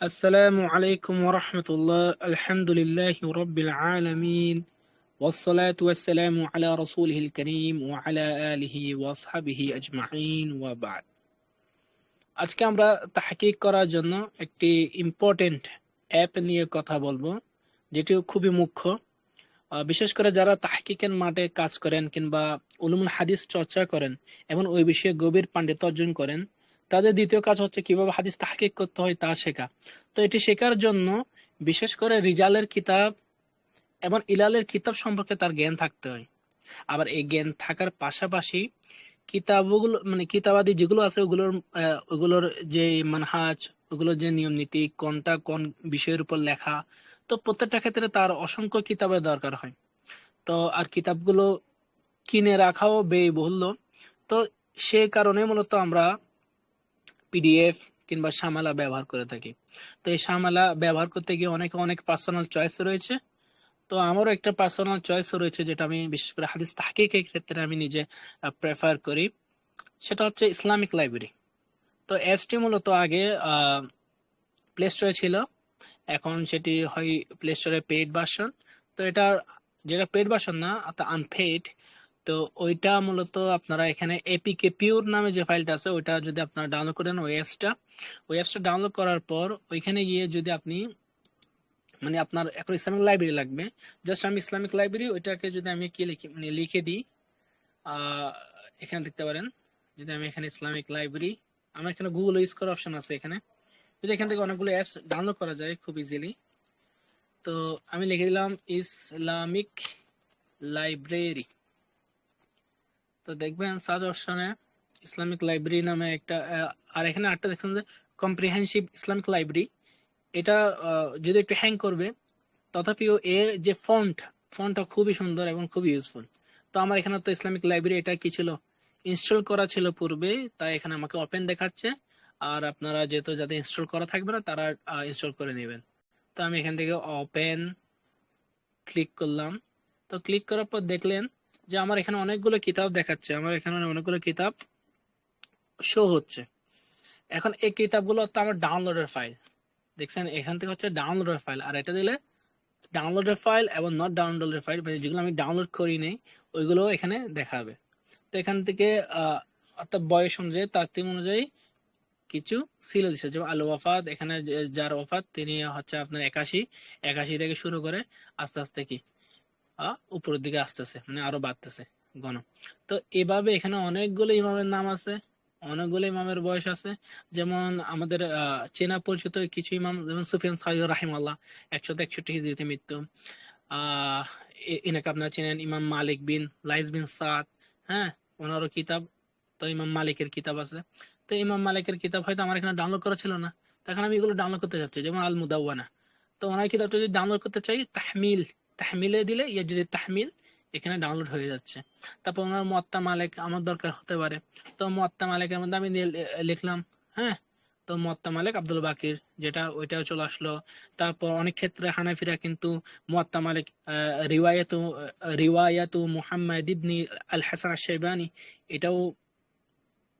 السلام عليكم ورحمة الله. الحمد لله رب العالمين، والصلاة والسلام على رسوله الكريم وعلى آله وصحبه أجمعين وبعد। আজকে আমরা তাহকিক করার জন্য একটি ইম্পর্টেন্ট অ্যাপ নিয়ে কথা বলবো, যেটি খুবই মুখ্য। বিশেষ করে যারা তাহকিকের মাঠে কাজ করেন কিংবা উলুমুল হাদিস চর্চা করেন এবং ওই বিষয়ে গভীর পাণ্ডিত্য অর্জন করেন, তাদের দ্বিতীয় কাজ হচ্ছে কিভাবে হাদিস তাহকিক করতে হয় তা শেখা। তো এটি শেখার জন্য বিশেষ করে রিজালের কিতাব এবং ইলালের কিতাব সম্পর্কে তার জ্ঞান থাকতে হয়। আবার এই জ্ঞান থাকার পাশাপাশি কিতাবগুলো মানে কিতাবাদি যেগুলো আছে ওগুলোর যে মানহাজ, ওগুলোর যে নিয়ম নীতি, কোনটা কোন বিষয়ের উপর লেখা, তো প্রত্যেকটা ক্ষেত্রে তার অসংখ্য কিতাবের দরকার হয়। তো আর কিতাবগুলো কিনে রাখাও ব্যয়বহুল্য। তো সে কারণে মূলত আমরা পিডিএফ কিংবা সামালা ব্যবহার করে থাকি। তো এই সামালা ব্যবহার করতে গিয়ে অনেকে অনেক পার্সোনাল চয়েস রয়েছে। তো আমারও একটা পার্সোনাল চয়েস রয়েছে, যেটা আমি বিশেষ করে হাদিস তাহকিকের ক্ষেত্রে আমি নিজে প্রেফার করি। সেটা হচ্ছে ইসলামিক লাইব্রেরি। তো অ্যাপসটি মূলত আগে প্লে স্টোরে ছিল, এখন সেটি হয় প্লে স্টোরে পেইড ভার্সন। তো এটা যেটা পেইড ভার্সন না, অর্থাৎ আনপেইড। তো ওইটা মূলত আপনারা এখানে এপিকে পিওর নামে যে ফাইলটা আছে ওইটা যদি আপনারা ডাউনলোড করেন, ওই অ্যাপসটা ডাউনলোড করার পর ওইখানে গিয়ে যদি আপনি মানে আপনার এখন ইসলামিক লাইব্রেরি লাগবে, জাস্ট আমি ইসলামিক লাইব্রেরি ওইটাকে যদি আমি কি লিখি মানে লিখে দিই, আহ, এখানে দেখতে পারেন। যদি আমি এখানে ইসলামিক লাইব্রেরি, আমার এখানে গুগল ইউজ করার অপশন আছে এখানে। যদি এখান থেকে অনেকগুলো অ্যাপস ডাউনলোড করা যায় খুব ইজিলি। তো আমি লিখে দিলাম ইসলামিক লাইব্রেরি। তো দেখবেন সার্চ অপশনে ইসলামিক লাইব্রেরি নামে একটা আর এখানে একটা দেখছেন যে কম্প্রিহেনসিভ ইসলামিক লাইব্রেরি। এটা যদি একটু হ্যাং করবে, তথাপিও এর যে ফন্টটা খুবই সুন্দর এবং খুবই ইউজফুল। তো আমার এখানে তো ইসলামিক লাইব্রেরি এটা কি ছিল, ইনস্টল করা ছিল পূর্বে, তাই এখানে আমাকে ওপেন দেখাচ্ছে। আর আপনারা যেহেতু যাদের ইনস্টল করা থাকবে না তারা ইনস্টল করে নেবেন। তো আমি এখান থেকে ওপেন ক্লিক করলাম। তো ক্লিক করার পর দেখলেন যে আমার এখানে অনেকগুলো কিতাব দেখাচ্ছে, আমার এখানে অনেকগুলো কিতাব শো হচ্ছে। এখন এই কিতাবগুলো তো আমার ডাউনলোডের ফাইল, দেখছেন এখান থেকে হচ্ছে ডাউনলোডের ফাইল। আর এটা দিলে ডাউনলোডের ফাইল এবং নট ডাউনলোডের ফাইল, যেগুলো আমি ডাউনলোড করি নাই ওইগুলো এখানে দেখাবে। তো এখান থেকে অর্থাৎ বয়স অনুযায়ী তারতিম অনুযায়ী কিছু সিলে দিচ্ছে, যেমন আল ওয়াফাত, এখানে যার ওয়াফাত তিনি হচ্ছে আপনার 81, 81 থেকে শুরু করে আস্তে আস্তে কি উপরের দিকে আসতেছে, মানে আরো বাড়তেছে গণ। তো এভাবে এখানে অনেকগুলো ইমামের নাম আছে, অনেকগুলো ইমামের বয়স আছে। যেমন আমাদের চেনা পরিচিত কিছু ইমাম, যেমন সুফিয়ান সাউরি রাহিমাল্লাহ, 161 হিজরিতে মৃত্যু। আহ এনাকে আপনারা চেনেন, ইমাম মালিক বিন লাইস বিন সাদ। হ্যাঁ, ওনারও কিতাব। তো ইমাম মালিকের কিতাব আছে। তো ইমাম মালিকের কিতাব হয়তো আমার এখানে ডাউনলোড করা ছিল না, তখন আমি এগুলো ডাউনলোড করতে যাচ্ছি, যেমন আল মুদাওয়ানা। তো ওনার কিতাবটা যদি ডাউনলোড করতে চাই, তাহমিলে দিলে যদি তাহমিল এখানে ডাউনলোড হয়ে যাচ্ছে। তারপর ওনার মুয়াত্তা মালিক আমার দরকার হতে পারে। তো মুয়াত্তা মালিকের মধ্যে আমি লিখলাম। হ্যাঁ, তো মুয়াত্তা মালিক আব্দুল বাকির, যেটা ওইটাও চলে আসলো। তারপর অনেক ক্ষেত্রে হানাফিরা কিন্তু মুয়াত্তা মালিক রিওয়ায়াতু মুহাম্মদ ইবনি আল হাসান আশ-শাইবানি এটাও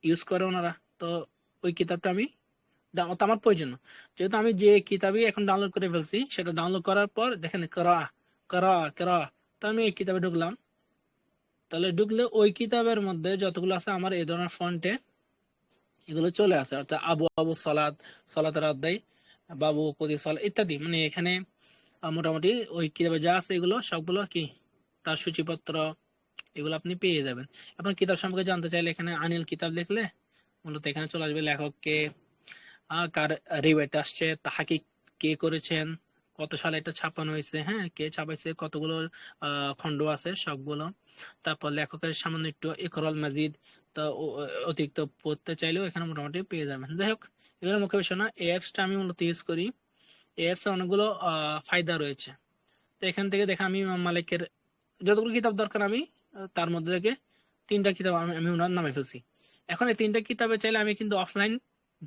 ইউজ করে ওনারা। তো ওই কিতাবটা আমি তো আমার প্রয়োজন না। যেহেতু আমি যে কিতাবই এখন ডাউনলোড করে ফেলছি, সেটা ডাউনলোড করার পর দেখেন করা করা করা, তো আমি এই কিতাবে ঢুকলাম। তাহলে ঢুকলে ওই কিতাবের মধ্যে যতগুলো আছে আমার এই ধরনের ফন্টে এগুলো চলে আসে, অর্থাৎ আবু আবু সালাত, সালাতের অধ্যায়, বাবু কদি সালাত ইত্যাদি। মানে এখানে মোটামুটি ওই কিতাবে যা আছে এগুলো সবগুলো কি তার সূচিপত্র, এগুলো আপনি পেয়ে যাবেন। এখন কিতাব সম্পর্কে জানতে চাইলে এখানে আনিল কিতাব লিখলে মূলত এখানে চলে আসবে লেখককে, কার রিওয়ায়েতে আসছে, তাহাকিক কে করেছেন, কত সালে এটা ছাপানো হয়েছে, হ্যাঁ কে ছাপাইছে, কতগুলো খণ্ড আছে সবগুলো। তারপর লেখকের সামান্য একটু ইকরাল মাজিদ। তো অতিরিক্ত পড়তে চাইলেও এখানে মোটামুটি পেয়ে যাবেন। যাই হোক, এগুলো মুখ্য বিষয় না। এই অ্যাপসটা আমি মূলত ইউজ করি। এই অ্যাপসে অনেকগুলো ফায়দা রয়েছে। তো এখান থেকে দেখা আমি ইমাম মালিকের যতগুলো কিতাব দরকার আমি তার মধ্যে থেকে 3টা কিতাব আমি ওনার নামে ফেলছি। এখন এই 3টা কিতাবে চাইলে আমি কিন্তু অফলাইন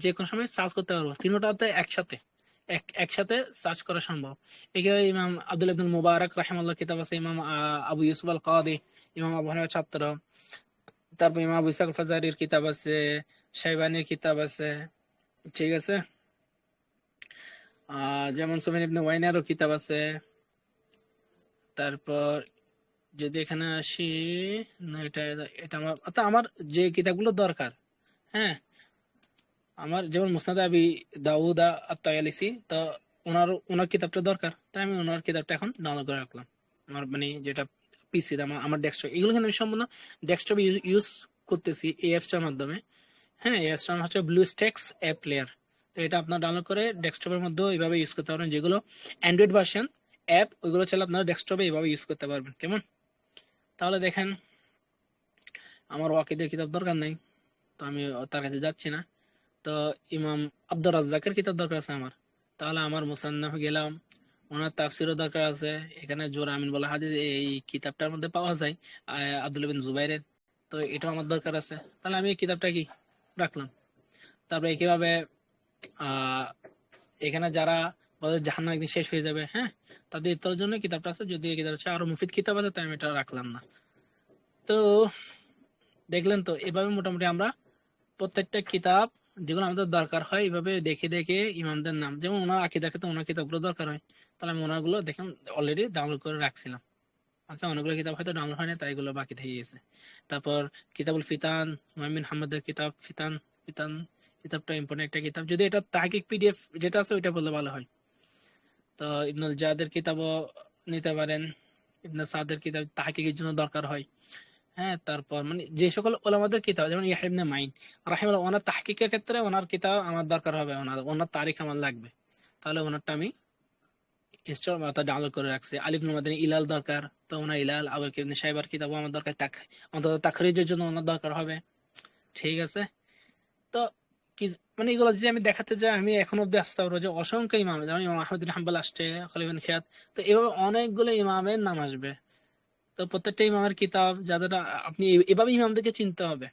যে কোনো সময় সার্চ করতে পারবো, তিনটাতে একসাথে একসাথে সার্চ করা সম্ভব। এখানে ইমাম আব্দুল ইবনুল মুবারক রাহিমাহুল্লাহ কিতাব আছে, ইমাম আবু ইউসুফ আল কাদি, ইমাম আবু হানিফার ছাত্র। তারপর ইমাম আবু ইসহাক ফাজারির কিতাব আছে, শাইবানির কিতাব আছে। ঠিক আছে। যেমন সুফিয়ান ইবনে ওয়াইনারও কিতাব আছে। তারপর যদি এখানে আসি, না এটা এটা আমার আমার যে কিতাবগুলো দরকার, হ্যাঁ, আমার যেমন মুসনাদ আবি দাউদ আত-তায়ালিসি, তো ওনার কিতাবটা দরকার, তাই আমি ওনার কিতাবটা এখন ডাউনলোড করে রাখলাম আমার মানে যেটা পিসি আমার ডেস্কটপ। এগুলো কিন্তু আমি সম্পূর্ণ ডেস্কটপে ইউজ করতেছি এই অ্যাপসটার মাধ্যমে। হ্যাঁ, এই অ্যাপসটার নাম হচ্ছে ব্লুস্ট্যাক্স অ্যাপ প্লেয়ার। তো এটা আপনার ডাউনলোড করে ডেস্কটপের মধ্যেও এইভাবে ইউজ করতে পারবেন। যেগুলো অ্যান্ড্রয়েড ভার্সন অ্যাপ, ওইগুলো চাইলে আপনারা ডেস্কটপে এইভাবে ইউজ করতে পারবেন। কেমন? তাহলে দেখেন, আমার ওয়াকিদের কিতাব দরকার নেই, তো আমি তার কাছে যাচ্ছি না। তো ইমাম আব্দুর রাজ্জাকের কিতাব দরকার আছে আমার, তাহলে আমার মুসান্নাফে গেলাম। ওনার তাফসিরও দরকার আছে। এখানে জোরা আমিন বলা হাদিস এই কিতাবটার মধ্যে পাওয়া যায়, আব্দুল্লাহ বিন জুবাইরের। তো এটাও আমার দরকার আছে, তাহলে আমি এই কিতাবটা কি রাখলাম। তারপরে কিভাবে আহ এখানে যারা বলে জাহান্নাম একদিন শেষ হয়ে যাবে, হ্যাঁ, তাদের ইত্তরের জন্য কিতাবটা আছে। যদি এই কিতাব আছে, আরো মুফিদ কিতাব আছে, তাই আমি এটা রাখলাম না। তো দেখলেন তো, এভাবে মোটামুটি আমরা প্রত্যেকটা কিতাব যেগুলো আমাদের দরকার হয় এইভাবে দেখে দেখে ইমামদের নাম, যেমন ওনার আকিদার ক্ষেত্রে ওনার কিতাবগুলো দরকার হয়, তাহলে আমি ওনারগুলো দেখেন অলরেডি ডাউনলোড করে রাখছিলাম। ওকে, অনেকগুলো কিতাব হয়তো ডাউনলোড হয়নি, তাই এগুলো বাকি থেকে গেছে। তারপর কিতাবুল ফিতান, হুমায়ুন হাম্মাদের কিতাব ফিতান। ফিতান কিতাবটা ইম্পর্টেন্ট একটা কিতাব, যদি এটা তাহকিক পিডিএফ যেটা আছে ওইটা বললে ভালো হয়। তো ইবনুল জাদের কিতাবও নিতে পারেন। ইবনে সাদের কিতাব তাহকিকের জন্য দরকার হয়। হ্যাঁ, তারপর মানে যে সকল ওলামাদের কিতাব, যেমন ইয়াহয়া ইবনে মাইন রাহিমাহুল্লাহ, ওনার তাহকিকের ক্ষেত্রে ওনার কিতাব আমার দরকার হবে, ওনার তারিখ আমার লাগবে, তাহলে ওনারটা আমি ইনস্টল অর্থাৎ ডাউনলোড করে রাখছি। আলী ইবনে মাদানী ইলাল দরকার, তো ওনার ইলাল। আবার ইবনে সাইবার কিতাবও আমার দরকার, অন্তত তাখরিজের জন্য ওনার দরকার হবে। ঠিক আছে। তো কি মানে এগুলো যদি আমি দেখাতে যাই, আমি এখন অব্দি আসতে পারবো যে অসংখ্য ইমাম, যেমন ইমাম আহমদ বিন হাম্বল আসছে, খলিল বিন খিয়াত, তো এভাবে অনেকগুলো ইমামের নাম আসবে। তো প্রত্যেকটা ইমামের কিতাব যাদের আপনি এভাবে ইমামদেরকে চিনতে হবে,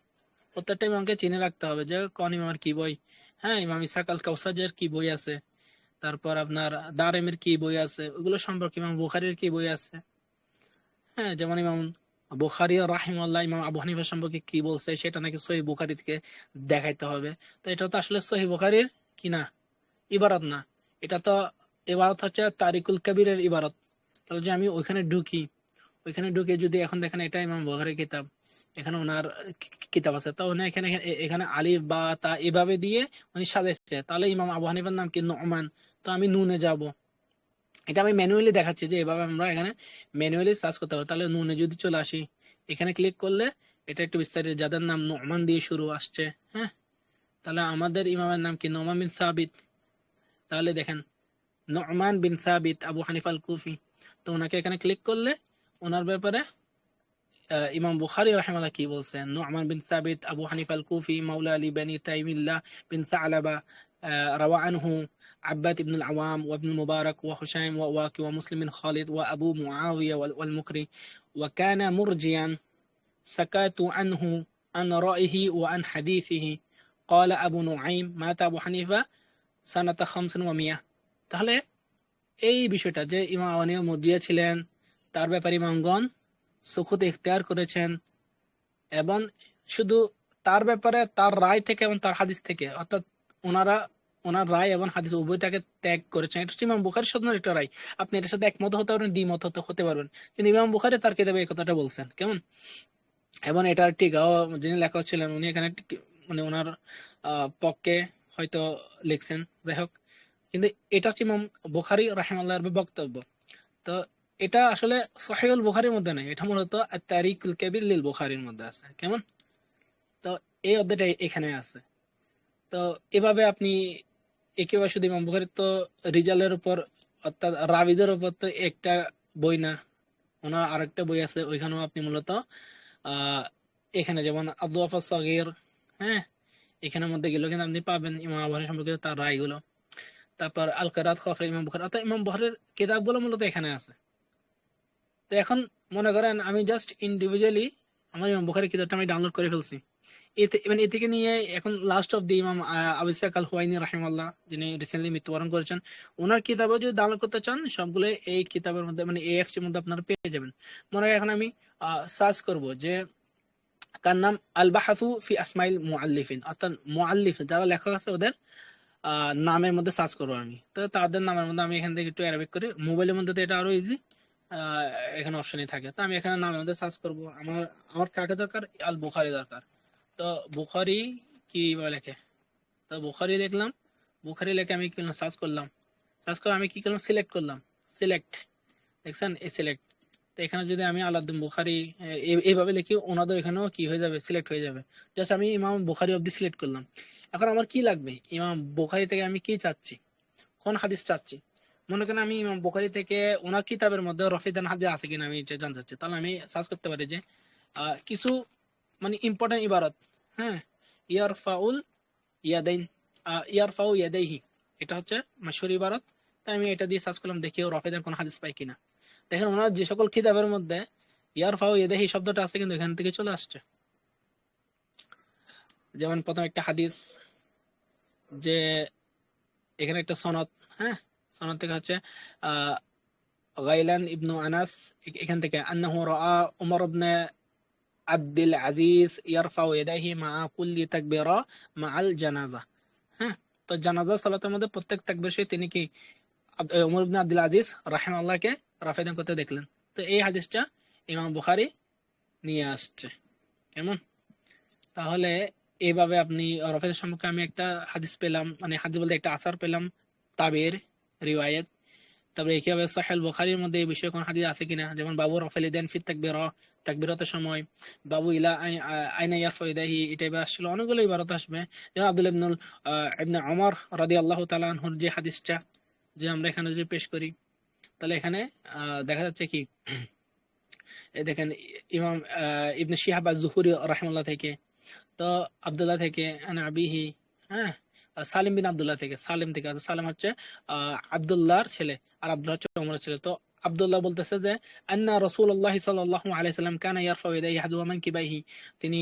প্রত্যেকটা ইমামকে চিনে রাখতে হবে যে কোন ইমামের কি বই। হ্যাঁ, ইমাম ইসহাক আল কাউসাজের কি বই আছে, তারপর আপনার দারেমের কি বই আছে, ওগুলো সম্পর্কে ইমাম বুখারীর কি বই আছে। হ্যাঁ, যেমন ইমাম বুখারী রাহিমাহুল্লাহ ইমাম আবু হানিফা সম্পর্কে কি বলছে, সেটা নাকি সহিহ বুখারী থেকে দেখাইতে হবে। তো এটা তো আসলে সহিহ বুখারীর কি না, ইবারত না। এটা তো ইবারত হচ্ছে তারিকুল কবিরের ইবারত। তাহলে যে আমি ওইখানে ঢুকে যদি এখন দেখেন এটা ইমাম বুখারীর কিতাব, এখানে ওনার কিতাব আছে, তো উনি এখানে এখানে আলিফ বা তা এভাবে দিয়ে উনি সাজাইছে, তাহলে ইমাম আবু হানিফার নাম কি নুমান, তো আমি নুনে যাব। এটা আমি ম্যানুয়ালি দেখাচ্ছি যে এভাবে আমরা এখানে ম্যানুয়ালি সার্চ করতে পারবো। তাহলে নুনে যদি চলে আসি, এখানে ক্লিক করলে এটা একটু বিস্তারিত, যাদের নাম নোমান দিয়ে শুরু আসছে, হ্যাঁ, তাহলে আমাদের ইমামের নাম কি নোমান বিন সাবিত। তাহলে দেখেন নোমান বিন সাবিত আবু হানিফা আল কুফি, তো ওনাকে এখানে ক্লিক করলে ওনার ব্যাপারে ইমাম বুখারী রাহিমাহুল্লাহ কি বলছেন। নু'মান বিন সাবিত আবু হানিফা আল কুফি মাওলা আলী বানি তাইমিল্লাহ বিন সালাবা রাওয়া আনহু عباد بن العوام وابن المبارك وخشيم وواكي ومسلم بن خالد وأبو معاوية والمكري وكان مرجيا سكات عنه عن رأيه وعن حديثه قال أبو نعيم مات أبو حنيفة سنة 500। তাহলে এই বিষয়টা যে ইমাম আবু হানিফা মুরজিয়া ছিলেন, তার ব্যাপারে ইমামগণ সুকুত ইখতিয়ার করেছেন, এবং শুধু তার ব্যাপারে তার রায় থেকে এবং তার হাদিস থেকে, অর্থাৎ ওনারা ওনার রায় এবং হাদিস উভয়টাকে ত্যাগ করেছেন। এটা হচ্ছে ইমাম বুখারীর স্বতন্ত্র একটা রায়। আপনি এটার সাথে একমত হতে পারবেন, দ্বিমত হতে পারবেন, কিন্তু ইমাম বুখারী তার কিতাবে এই কথাটা বলছেন। কেমন? এবং এটার টিকাও যিনি লেখক ছিলেন উনি এখানে মানে ওনার পক্ষে হয়তো লিখছেন, যাই হোক। কিন্তু এটা হচ্ছে ইমাম বুখারী রাহিমাহুল্লাহর বক্তব্য। তো এটা আসলে সহিহুল বুখারীর মধ্যে নাই, এটা মূলত আত-তারিকুল কাবীর লিল বুখারীর মধ্যে আছে। কেমন? তো এই অধ্যায়টা এখানে আছে। তো এভাবে আপনি একেবারে শুধু ইমাম বুখারীর তো রিজালের উপর অর্থাৎ রাবিদের উপর তো একটা বই না, ওনার আরেকটা বই আছে, ওইখানেও আপনি মূলত আহ এখানে যেমন আদ-দুআফা আস-সাগীর, হ্যাঁ, এখানের মধ্যে গেলেও কিন্তু আপনি পাবেন ইমাম আবু হানিফা সম্পর্কে তার রায়গুলো। তারপর আল কিরাত খাফ ইমাম বুখারী, অর্থাৎ ইমাম বুখারীর কিতাবগুলো মূলত এখানে আছে। তো এখন মনে করেন আমি জাস্ট ইন্ডিভিজুয়ালি আমার ইমাম বুখারীর কিতাবটা আমি ডাউনলোড করে ফেলছি, এতে মানে এ থেকে নিয়ে এখন লাস্ট অফ দি ইমাম আবু ইসহাক আল হুয়াইনি রাহিমাহুল্লাহ, যিনি রিসেন্টলি মৃত্যুবরণ করেছেন, ওনার কিতাবও যদি ডাউনলোড করতে চান, সবগুলো এই কিতাবের মধ্যে মানে AFC এর মধ্যে আপনারা পেয়ে যাবেন। মনে হয় এখন আমি সার্চ করব যে কার নাম আল বাহাসু ফি আসমাইল মুআল্লিফিন, অর্থাৎ মুআল্লিফ যারা লেখক আছে ওদের নামের মধ্যে সার্চ করবো আমি, তো তাদের নামের মধ্যে আমি এখান থেকে একটু অ্যারাবিক করি, মোবাইলের মধ্যে তো এটা আরো ইজি, এখানে অপশনই থাকে। তো আমি এখানে নামের মধ্যে সার্চ করবো, আমার আমার কাকে দরকার, আল বুখারি দরকার। তো বুখারি কি বলে লেখে, তো বুখারি লিখলাম, বুখারি লিখে আমি কি সার্চ করলাম, সার্চ করে আমি কি করলাম, সিলেক্ট করলাম, সিলেক্ট, দেখছেন এই সিলেক্ট। তো এখানে যদি আমি আলাউদ্দিন বুখারি এইভাবে লিখি, ওনাদের এখানেও কি হয়ে যাবে, সিলেক্ট হয়ে যাবে। জাস্ট আমি ইমাম বুখারি অব্দি সিলেক্ট করলাম। এখন আমার কি লাগবে, ইমাম বুখারি থেকে আমি কি চাচ্ছি, কোন হাদিস চাচ্ছি। মনে করেন আমি ইমাম বুখারি থেকে ওনার কিতাবের মধ্যে রফিদান হাদিস আছে কিনা আমি এটা জানতে চাচ্ছি, তাহলে আমি সার্চ করতে পারি যে কিছু মানে ইম্পর্টেন্ট ইবারত, হ্যাঁ, ইয়ারফাউল ইয়াদাইন, ইয়ারফাউ ইয়াদাইহি, এটা হচ্ছে মাশহুর ইবারত। তাই আমি এটা দিয়ে সার্চ করলাম, দেখি ও রফিদান কোন হাদিস পাই কিনা। দেখেন ওনার যে সকল কিতাবের মধ্যে ইয়ারফাউ ইয়াদাইহি শব্দটা আছে, কিন্তু এখান থেকে চলে আসছে। যেমন প্রথম একটা হাদিস, যে এখানে একটা সনদ, হ্যাঁ, সনদ থেকে হচ্ছে আহ গাইলান ইবনু আনাস, এখান থেকে আন্নাহু রাআ উমর ইবনে আব্দুল আজিজ ইয়ারফাউ ইয়াদাইহি মা কুল্লি তাকবীরা মাআল জানাজা। হ্যাঁ, তো জানাজা সালাতের মধ্যে প্রত্যেক তাকবীর শেষে তিনি কি উমর ইবনে আব্দুল আজিজ রাহিমাহুল্লাহকে রাফাদান করতে দেখলেন। তো এই হাদিসটা ইমাম বুখারী নিয়ে আসছে, কেমন? তাহলে এইভাবে আপনি রফেদের সম্পর্কে আমি একটা হাদিস পেলাম, মানে হাদিস বলতে একটা আসার পেলাম, তাবির, রিওয়ায়াত। তারপরে একইভাবে সাহিহ বুখারীর মধ্যে এই বিষয়ে কোন হাদিস আছে কিনা, যেমন বাবু রাফাল ইদান ফি তাকবীরা, তাকবীরাতের সময়, বাবু ইলা আইনা ইয়ারফা ইদাহি, এটা এবার আসলে অনেকগুলো ইবারত আসবে। যেমন আব্দুল্লাহ ইবনে ওমর রাদিয়াল্লাহু তাআলা আনহুর যে হাদিসটা, যে আমরা এখানে যে পেশ করি, তাহলে এখানে দেখা যাচ্ছে কি, এই দেখেন ইমাম ইবনে শিহাব আজ-জুহরি রাহিমাহুল্লাহ থেকে, তো আব্দুল্লাহ থেকে আবিহি, হ্যাঁ, সালিম বিন আব্দুল্লাহ থেকে, সালিম থেকে, সালিম হচ্ছে আব্দুল্লাহর ছেলে, আর আব্দুল্লাহ হচ্ছে ওমরের ছেলে। তো আব্দুল্লাহ বলতেছে যে আন্না রাসূলুল্লাহ সাল্লাল্লাহু আলাইহি সাল্লাম কানা ইয়ারফাউ ইয়াদাইহি হাদওয়া মানকিবাইহি, তিনি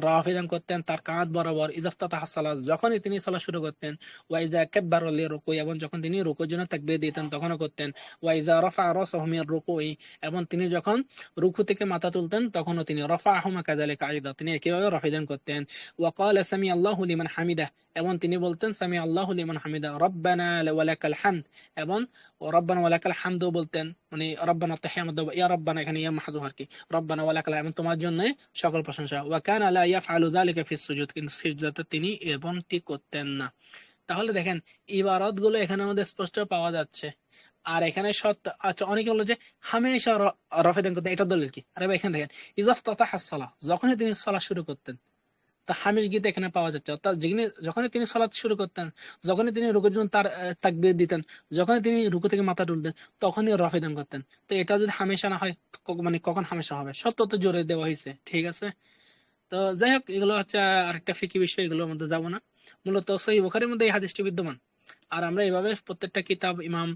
রাফিদান করতেন তার কাঁধ বরাবর, ইজাফতাতাহ সালাত, যখনই তিনি সালাত শুরু করতেন, ওয়া ইযা কাব্বারা লিরুকু, এবং যখন তিনি রুকুর জন্য তাকবীর দিতেন তখনও করতেন, ওয়া ইযা রাফা'a রাসাহু মির রুকুই, এবং তিনি যখন রুকু থেকে মাথা তুলতেন তখনও তিনি রাফা'হুমা কাযালিকা আইদা, তিনি একইভাবে রাফিদান করতেন। ওয়া ক্বালা সামি আল্লাহু লিমান হামিদাহ, এবং তিনি বলতেন সামি আল্লাহু লিমান হামিদা, রব্বানা ওয়া লাকাল হামদ, এবং রব্বানা ওয়া লাকাল হামদ বলতেন, মানে রব্বানা তাহিয়াতুদ, ইয়া রব্বানা এখানে ইয়া মাহযুফ আর কি, রব্বানা ওয়া লাকাল হামদ, তোমার জন্য সকল প্রশংসা। ওয়া কানা লা ইয়াফআলু যালিকা ফিস সুজুদ, কিন্তু সিজদাতে তিনি এমনটি করতেন না। তাহলে দেখেন ইবারত গুলো এখানে আমাদের স্পষ্ট পাওয়া যাচ্ছে। আর এখানে সত্য, আচ্ছা অনেকে বললো যে হামেশা রফিদান করতেন, এটা দলিল কি? আরে ভাই এখানে দেখেন ইজাফতাতাহ সালাহ, যখনই তিনি সালাত শুরু করতেন, তা হামিশ গীত এখানে পাওয়া যাচ্ছে, অর্থাৎ যখনই তিনি সালাত শুরু করতেন, যখনই তিনি রুকুর জন্য তার তাকবীর দিতেন, যখনই তিনি রুকু থেকে মাথা তুলতেন, তখনই রফিদান করতেন। তো এটা যদি হামেশা না হয়, মানে কখন হামেশা হবে? সত্য তো জোরে দেওয়া হয়েছে, ঠিক আছে। তো যাই হোক, এগুলো হচ্ছে আরেকটা ফিকি বিষয়, এগুলোর মধ্যে যাবো না। মূলত সহিহ বুখারীর মধ্যে এই হাদিসটি বিদ্যমান। আর আমরা এইভাবে প্রত্যেকটা কিতাব, ইমাম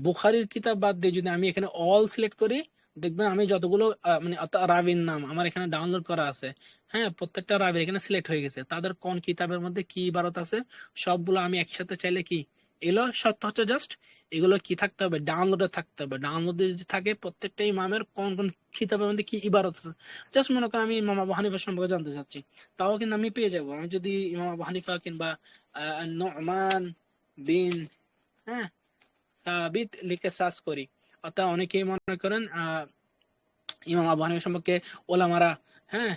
বুখারীর কিতাব বাদ দিয়ে যদি আমি এখানে অল সিলেক্ট করি, দেখবেন আমি যতগুলো মানে রাবির নাম আমার এখানে ডাউনলোড করা আছে, হ্যাঁ, প্রত্যেকটা রাবি এখানে সিলেক্ট হয়ে গেছে, তাদের কোন কিতাবের মধ্যে কি ইবারত আছে সবগুলো আমি একসাথে চাইলে কি, এগুলো সত্য হচ্ছে জাস্ট এগুলো কি থাকতে হবে, ডাউনলোডে থাকতে হবে। ডাউনলোডে যদি থাকে প্রত্যেকটা ইমামের কোন কোন কিতাবের মধ্যে কি ইবারত আছে, জাস্ট মনে করেন আমি ইমাম আবু হানিফা সম্পর্কে জানতে চাচ্ছি, তাও কিন্তু আমি পেয়ে যাবো। আমি যদি ইমাম আবু হানিফা কিংবা নু'মান বিন, হ্যাঁ, সাবিত লিখে সার্চ করি, অর্থাৎ অনেকেই মনে করেন ইমাম আবু হানিফা সম্পর্কে ওলামারা, হ্যাঁ,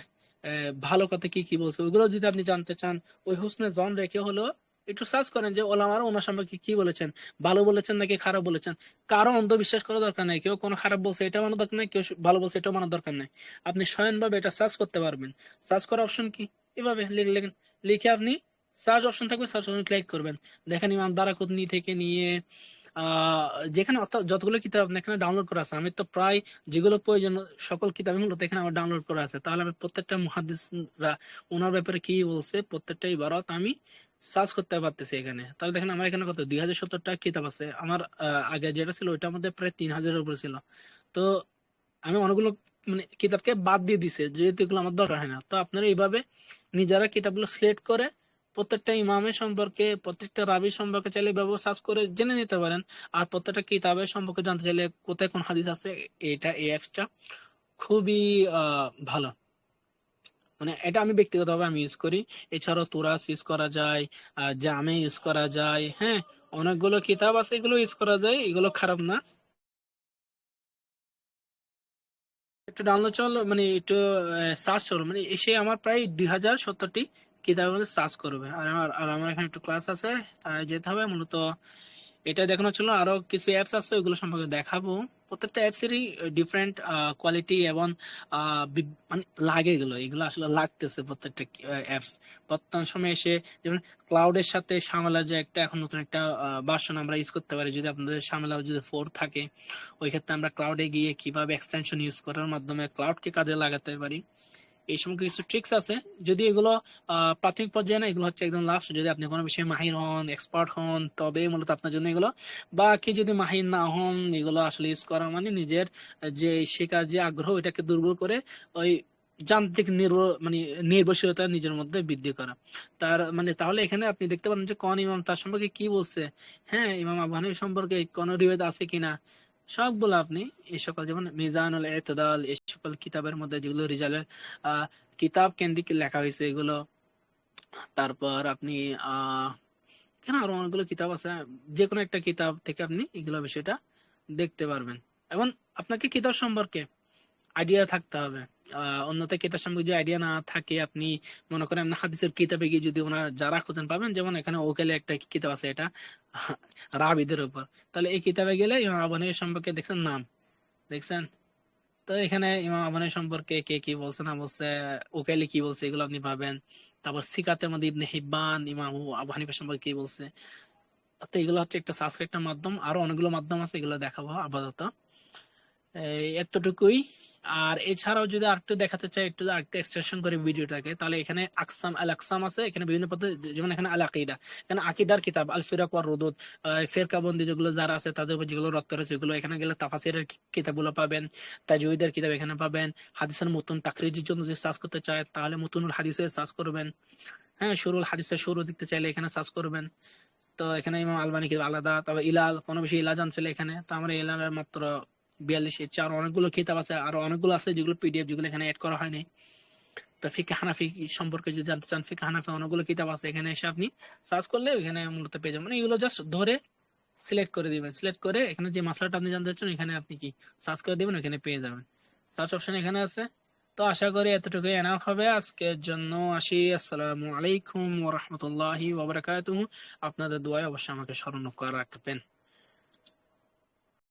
ভালো কথা কি কি বলছে, ওইগুলো যদি আপনি জানতে চান, ওই হুসনে জন রেখে হলো একটু সার্চ করেন যে ওলামারা ওনার সম্পর্কে কি বলেছেন, ভালো বলেছেন নাকি খারাপ বলেছেন। কারো অন্ধবিশ্বাস করার দরকার নাই, কেউ কোনো খারাপ বলছে এটা মানার দরকার নাই, কেউ ভালো বলছে এটাও মানার দরকার নাই। আপনি স্বয়ংভাবে এটা সার্চ করতে পারবেন। সার্চ করার অপশন কি, এভাবে লিখলেন, লিখে আপনি সার্চ অপশন থাকবে, সার্চ অপশন ক্লিক করবেন। দেখেন ইমাম দারাকুতনি থেকে নিয়ে আহ যেখানে অর্থাৎ যতগুলো কিতাব আপনি এখানে ডাউনলোড করা আছে, আমি তো প্রায় যেগুলো প্রয়োজন সকল কিতাবই মূলত এখানে আমার ডাউনলোড করা আছে। তাহলে আমি প্রত্যেকটা মুহাদ্দিসরা ওনার ব্যাপারে কি বলছে প্রত্যেকটা ইবারত আমি সার্চ করতে পারতেছি এখানে। তাহলে দেখেন আমার এখানে কত 2070টা কিতাব আছে। আমার আগে যেটা ছিল ওইটার মধ্যে প্রায় 3000-এর উপরে ছিল। তো আমি অনেকগুলো মানে কিতাবকে বাদ দিয়ে দিছে, যেহেতু এগুলো আমার দরকার হয় না। তো আপনারা এইভাবে নিজেরা কিতাবগুলো সিলেক্ট করে প্রত্যেকটা ইমামের সম্পর্কে, প্রত্যেকটা রাবি সম্পর্কে চাইলে এভাবে সার্চ করে জেনে নিতে পারেন। আর প্রত্যেকটা কিতাবের সম্পর্কে জানতে চাইলে কোথায় কোন হাদিস আছে, এটা এই অ্যাপসটা খুবই ভালো। মানে এটা আমি ব্যক্তিগতভাবে আমি ইউজ করি। এছাড়াও তুরাস ইউজ করা যায়, জামে ইউজ করা যায়। হ্যাঁ, অনেকগুলো কিতাব আছে, এগুলো ইউজ করা যায়, এগুলো খারাপ না। একটু ডাউনলোড চলো, মানে একটু সার্চ চলো, মানে এসে আমার প্রায় 2070টি কিতাবের মধ্যে সার্চ করবে। আর আমার এখানে একটু ক্লাস আছে, তাই যেতে হবে মূলত। এটা দেখানো ছিল, আরো কিছু অ্যাপস আছে ওইগুলো সম্পর্কে দেখাবো। প্রত্যেকটা অ্যাপসেরই ডিফারেন্ট কোয়ালিটি এবং মানে লাগে, এগুলো এগুলো আসলে লাগতেছে প্রত্যেকটা অ্যাপস বর্তমান সময়ে এসে। যেমন ক্লাউডের সাথে সামলা যে একটা এখন নতুন একটা ভার্সন আমরা ইউজ করতে পারি, যদি আপনাদের সামলা যদি 4 থাকে, ওই ক্ষেত্রে আমরা ক্লাউডে গিয়ে কিভাবে এক্সটেনশন ইউজ করার মাধ্যমে ক্লাউডকে কাজে লাগাতে পারি, এই সময় কিছু ট্রিক্স আছে। যদি এগুলো প্রাথমিক পর্যায়ে না, এগুলো হচ্ছে একদম লাস্ট। যদি আপনি কোনো বিষয়ে মাহির হন, এক্সপার্ট হন, তবে মূলত আপনার জন্য এগুলো। বাকি যদি মাহির না হন, এগুলো আসলে ইউজ করা মানে নিজের যে শেখার যে আগ্রহ এটাকে দুর্বল করে ওই যান্ত্রিক মানে নির্ভরশীলতা নিজের মধ্যে বৃদ্ধি করা। তার মানে তাহলে এখানে আপনি দেখতে পারেন যে কোন ইমাম তার সম্পর্কে কি বলছে। হ্যাঁ, ইমাম আবু হানিফা সম্পর্কে কোন রিওয়ায়াত আছে কিনা, সবগুলো আপনি এই সকল, যেমন মিজানুল ইতিদাল, এই সকল কিতাবের মধ্যে যেগুলো রিজালের আহ কিতাব কেন্দ্রিক লেখা হয়েছে এগুলো। তারপর আপনি আহ এখানে আরো অনেকগুলো কিতাব আছে, যে কোনো একটা কিতাব থেকে আপনি এগুলো বিষয়টা দেখতে পারবেন। এবং আপনাকে কিতাব সম্পর্কে আইডিয়া থাকতে হবে। অন্যতে কিতাব সম্পর্কে যদি আইডিয়া না থাকে, আপনি মনে করেন আপনি হাদিসের কিতাবে গিয়ে যদি ওনার যারা খুঁজেন পাবেন, যেমন এখানে ওকেলে একটা কিতাব আছে, এটা রাবিদের উপর। তাহলে এই কিতাবে গেলে ইমাম আবু হানিফা সম্পর্কে দেখছেন নাম, দেখছেন। তো এখানে ইমাম আবানি সম্পর্কে কে কি বলছে না বলছে, ওকাইলি কি বলছে, এগুলো আপনি পাবেন। তারপর সিকাতের মধ্যে ইবনে হিব্বান ইমাম আবু হানিফা সম্পর্কে কি বলছে। তো এগুলো হচ্ছে একটা সাবস্ক্রাইব একটা মাধ্যম, আরো অনেকগুলো মাধ্যম আছে, এগুলো দেখাবো আপাতত। এই এতটুকুই। আর এছাড়াও যদি আরেকটু দেখাতে চাই, একটু আরেকটু এক্সটেনশন করে ভিডিওটাকে, তাহলে এখানে আকসাম আল আকসাম আছে, এখানে বিভিন্ন পদ্ধতি, যেমন এখানে আল আকিদা, এখানে আকিদার কিতাব আল ফিরাক ওয়ার রুদুদ, ফেরকাবন্দি যেগুলো যারা আছে তাদের উপর যেগুলো রদ করেছে এগুলো, এখানে গেলে তাফাসিরের কিতাবগুলো পাবেন, তাজউইদের কিতাব এখানে পাবেন। হাদিসের মুতুন তাকরিজের জন্য যদি সার্চ করতে চায় তাহলে মুতুনুল হাদিসে সার্চ করবেন। হ্যাঁ, শুরুল হাদিসের শুরু দেখতে চাইলে এখানে সার্চ করবেন। তো এখানে ইমাম আলবানী কিতাব আলাদা, তবে ইলাল কোনো বিষয় ইলাজ আনছিল এখানে, তো আমরা ইলালের মাত্র 42, এর চেয়ে আরো অনেকগুলো কিতাব আছে, আরো অনেকগুলো আছে যেগুলো পিডিএফ, যেগুলো এখানে অ্যাড করা হয়নি। তো ফিকে হানাফি সম্পর্কে যদি জানতে চান, ফিকে হানাফি অনেকগুলো কিতাব আছে, এখানে এসে আপনি সার্চ করলে এখানে মূলত পেয়ে যাবেন। মানে এগুলো জাস্ট ধরে সিলেক্ট করে দিবেন, সিলেক্ট করে এখানে যে মাসলাটা আপনি জানতে চাচ্ছেন এখানে আপনি কি সার্চ করে দিবেন, এখানে পেয়ে যাবেন। সার্চ অপশন এখানে আছে। তো আশা করি এতটুকু এনাফ হবে আজকের জন্য। আসি, আসসালামু আলাইকুম ওয়া রাহমাতুল্লাহি ওয়া বারাকাতুহু। আপনাদের দোয়ায় অবশ্যই আমাকে স্মরণ করে রাখবেন।